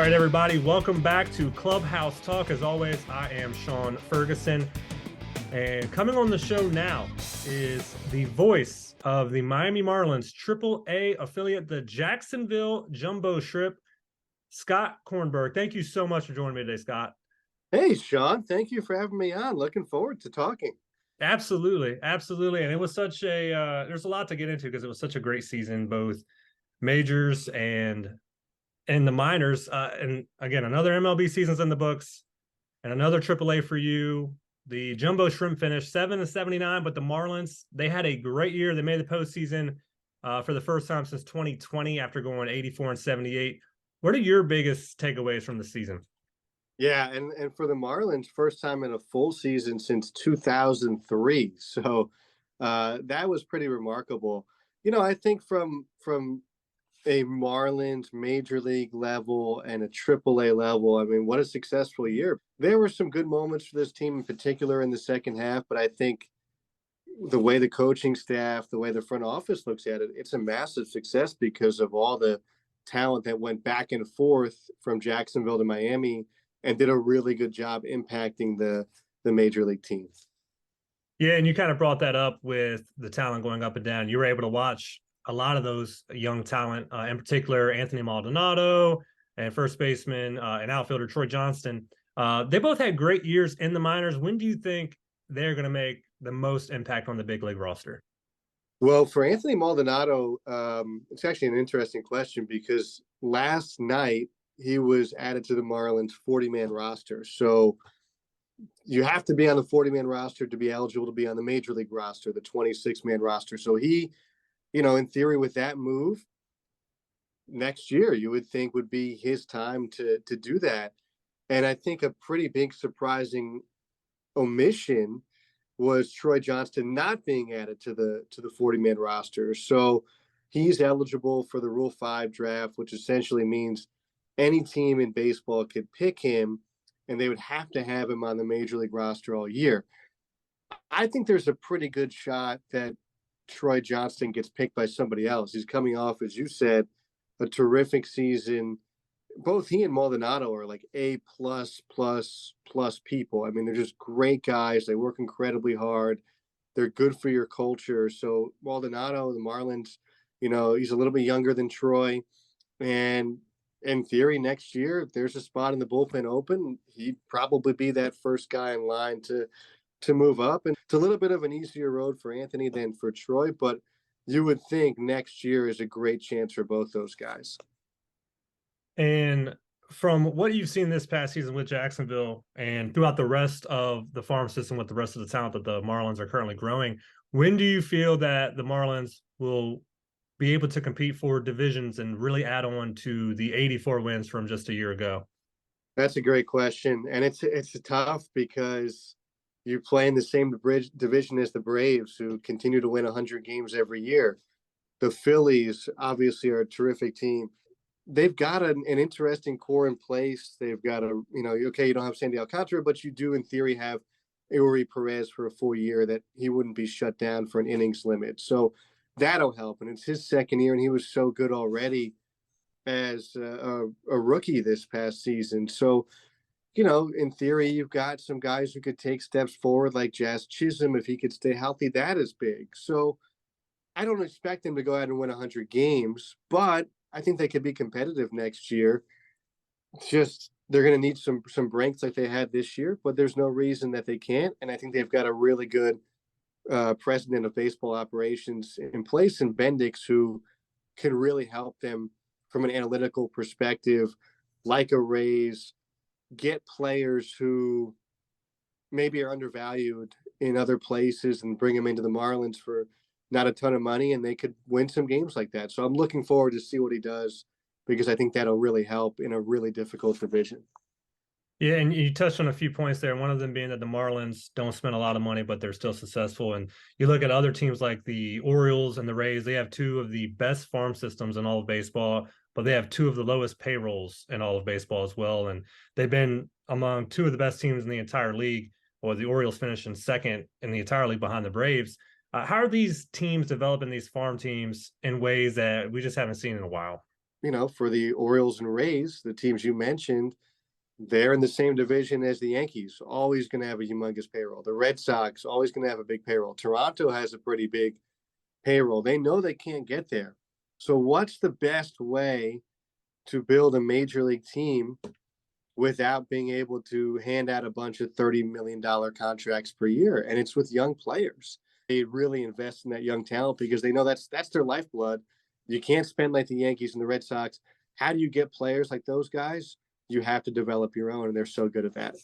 right, everybody, welcome back to Clubhouse Talk. As always, I am Sean Ferguson, and coming on the show now is the voice of the Miami Marlins AAA affiliate, the Jacksonville Jumbo Shrimp, Scott Kornberg. Thank you so much for joining me today, Scott. Hey, Sean, thank you for having me on. Looking forward to talking. Absolutely. And it was such a there's a lot to get into because it was such a great season, both majors and the minors. And again, another MLB season's in the books and another AAA for you. The Jumbo Shrimp finished 7-79, but the Marlins, they had a great year. They made the postseason for the first time since 2020 after going 84-78. What are your biggest takeaways from the season? Yeah, and for the Marlins, first time in a full season since 2003. So that was pretty remarkable. You know, I think from a Marlins major league level and a AAA level, I mean, what a successful year. There were some good moments for this team in particular in the second half, but I think the way the coaching staff, the way the front office looks at it, it's a massive success because of all the talent that went back and forth from Jacksonville to Miami and did a really good job impacting the major league teams. Yeah, and you kind of brought that up with the talent going up and down. You were able to watch a lot of those young talent, in particular Anthony Maldonado and first baseman and outfielder Troy Johnston. They both had great years in the minors. When do you think they're going to make the most impact on the big league roster? Well, for Anthony Maldonado, it's actually an interesting question because last night he was added to the Marlins 40-man roster. So you have to be on the 40-man roster to be eligible to be on the major league roster, the 26-man roster. So he, you know, in theory, with that move, next year you would think would be his time to do that. And I think a pretty big surprising omission was Troy Johnston not being added to the 40-man roster. So he's eligible for the Rule 5 draft, which essentially means any team in baseball could pick him, and they would have to have him on the major league roster all year. I think there's a pretty good shot that Troy Johnston gets picked by somebody else. He's coming off, as you said, a terrific season. Both he and Maldonado are like A plus people. I mean, they're just great guys. They work incredibly hard. They're good for your culture. So Maldonado, the Marlins, you know, he's a little bit younger than Troy. And in theory, next year, if there's a spot in the bullpen open, he'd probably be that first guy in line to move up. And it's a little bit of an easier road for Anthony than for Troy, but you would think next year is a great chance for both those guys. And from what you've seen this past season with Jacksonville and throughout the rest of the farm system with the rest of the talent that the Marlins are currently growing, when do you feel that the Marlins will be able to compete for divisions and really add on to the 84 wins from just a year ago? That's a great question. And it's tough because you play in the same division as the Braves, who continue to win 100 games every year. The Phillies obviously are a terrific team. They've got an interesting core in place. They've got you don't have Sandy Alcantara, but you do in theory have Eury Perez for a full year that he wouldn't be shut down for an innings limit. So that'll help. And it's his second year, and he was so good already as a rookie this past season. So, you know, in theory, you've got some guys who could take steps forward like Jazz Chisholm. If he could stay healthy, that is big. So I don't expect them to go out and win 100 games, but I think they could be competitive next year. It's just they're going to need some breaks like they had this year, but there's no reason that they can't. And I think they've got a really good president of baseball operations in place in Bendix who can really help them from an analytical perspective, like a raise, get players who maybe are undervalued in other places and bring them into the Marlins for not a ton of money, and they could win some games like that. So I'm looking forward to see what he does because I think that'll really help in a really difficult division. Yeah, and you touched on a few points there. One of them being that the Marlins don't spend a lot of money, but they're still successful. And you look at other teams like the Orioles and the Rays, they have two of the best farm systems in all of baseball, but they have two of the lowest payrolls in all of baseball as well. And they've been among two of the best teams in the entire league, or the Orioles finishing second in the entire league behind the Braves. How are these teams developing these farm teams in ways that we just haven't seen in a while? for the Orioles and Rays, the teams you mentioned, they're in the same division as the Yankees, always going to have a humongous payroll. The Red Sox, always going to have a big payroll. Toronto has a pretty big payroll. They know they can't get there. So, what's the best way to build a major league team without being able to hand out a bunch of $30 million contracts per year? And it's with young players. They really invest in that young talent because they know that's their lifeblood. You can't spend like the Yankees and the Red Sox. How do you get players like those guys? You have to develop your own, and they're so good at that.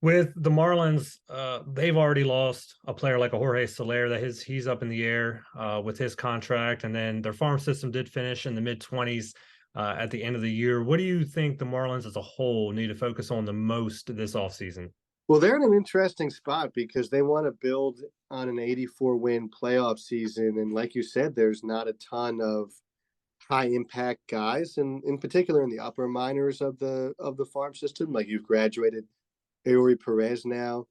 With the Marlins, they've already lost a player like a Jorge Soler that he's up in the air with his contract, and then their farm system did finish in the mid-20s at the end of the year. What do you think the Marlins as a whole need to focus on the most this offseason? Well, they're in an interesting spot because they want to build on an 84-win playoff season, and like you said, there's not a ton of high impact guys, and in particular in the upper minors of the farm system. Like you've graduated Eury Perez now.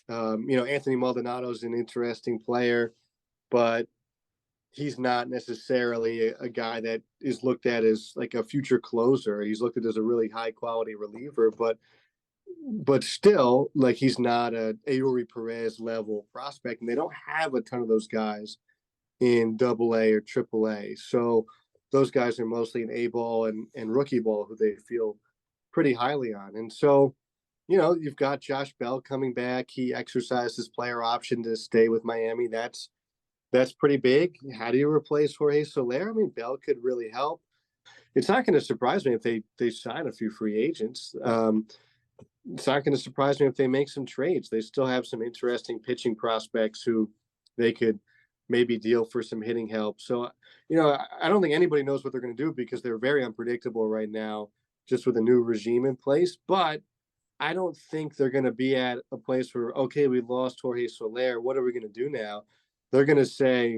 Anthony Maldonado is an interesting player, but he's not necessarily a guy that is looked at as like a future closer. He's looked at as a really high quality reliever, but still, like he's not a Eury Perez level prospect, and they don't have a ton of those guys in AA or AAA. So those guys are mostly in A ball and rookie ball who they feel pretty highly on. And so, you've got Josh Bell coming back. He exercised his player option to stay with Miami. That's pretty big. How do you replace Jorge Soler? I mean, Bell could really help. It's not going to surprise me if they sign a few free agents. It's not going to surprise me if they make some trades. They still have some interesting pitching prospects who they could maybe deal for some hitting help. So, I don't think anybody knows what they're going to do because they're very unpredictable right now, just with a new regime in place. But I don't think they're going to be at a place where, okay, we lost Jorge Soler. What are we going to do now? They're going to say,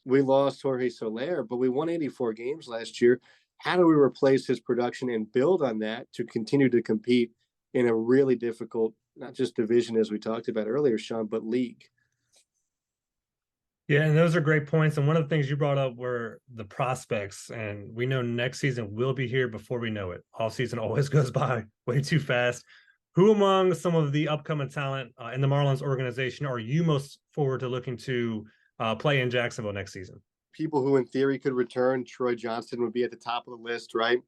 we lost Jorge Soler, but we won 84 games last year. How do we replace his production and build on that to continue to compete in a really difficult, not just division, as we talked about earlier, Sean, but league? Yeah, and those are great points. And one of the things you brought up were the prospects. And we know next season will be here before we know it. All season always goes by way too fast. Who among some of the upcoming talent in the Marlins organization are you most forward to looking to play in Jacksonville next season? People who in theory could return, Troy Johnston would be at the top of the list, right?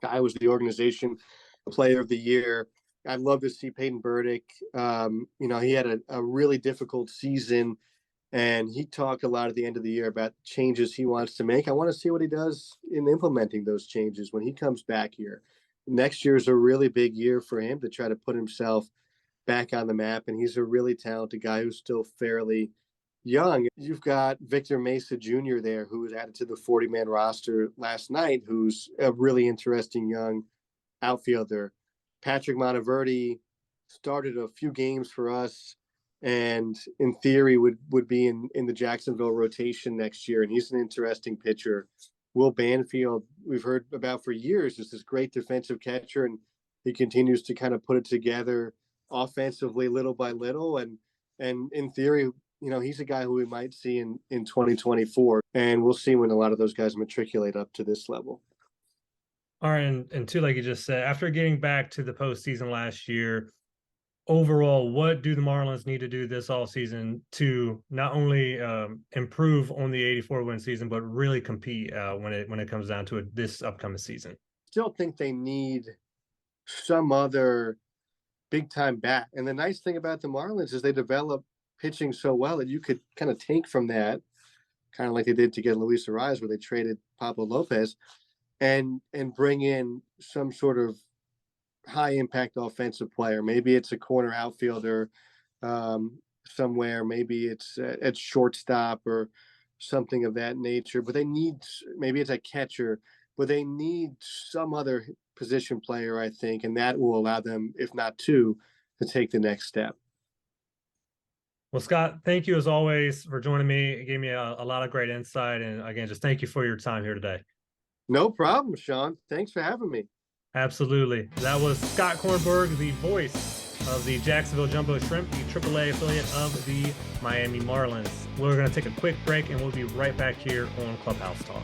Guy was the organization player of the year. I'd love to see Peyton Burdick. He had a really difficult season, and he talked a lot at the end of the year about changes he wants to make. I want to see what he does in implementing those changes when he comes back here. Next year is a really big year for him to try to put himself back on the map, and he's a really talented guy who's still fairly young. You've got Victor Mesa Jr. there, who was added to the 40-man roster last night, who's a really interesting young outfielder. Patrick Monteverdi started a few games for us, and in theory would be in the Jacksonville rotation next year, and he's an interesting pitcher. Will Banfield, we've heard about for years, is this great defensive catcher, and he continues to kind of put it together offensively little by little. And in theory, he's a guy who we might see in 2024, and we'll see when a lot of those guys matriculate up to this level. All right, and two, like you just said, after getting back to the postseason last year, overall, what do the Marlins need to do this offseason to not only improve on the 84-win season, but really compete when it comes down to it this upcoming season? Still think they need some other big-time bat. And the nice thing about the Marlins is they develop pitching so well that you could kind of take from that, kind of like they did to get Luis Ariz, where they traded Pablo Lopez, and bring in some sort of high impact offensive player. Maybe it's a corner outfielder somewhere. Maybe it's at shortstop or something of that nature. But maybe it's a catcher, but they need some other position player, I think, and that will allow them, if not two, to take the next step. Well, Scott, thank you as always for joining me. It gave me a lot of great insight. And again, just thank you for your time here today. No problem, Sean. Thanks for having me. Absolutely. That was Scott Kornberg, the voice of the Jacksonville Jumbo Shrimp, the AAA affiliate of the Miami Marlins. We're going to take a quick break, and we'll be right back here on Clubhouse Talk.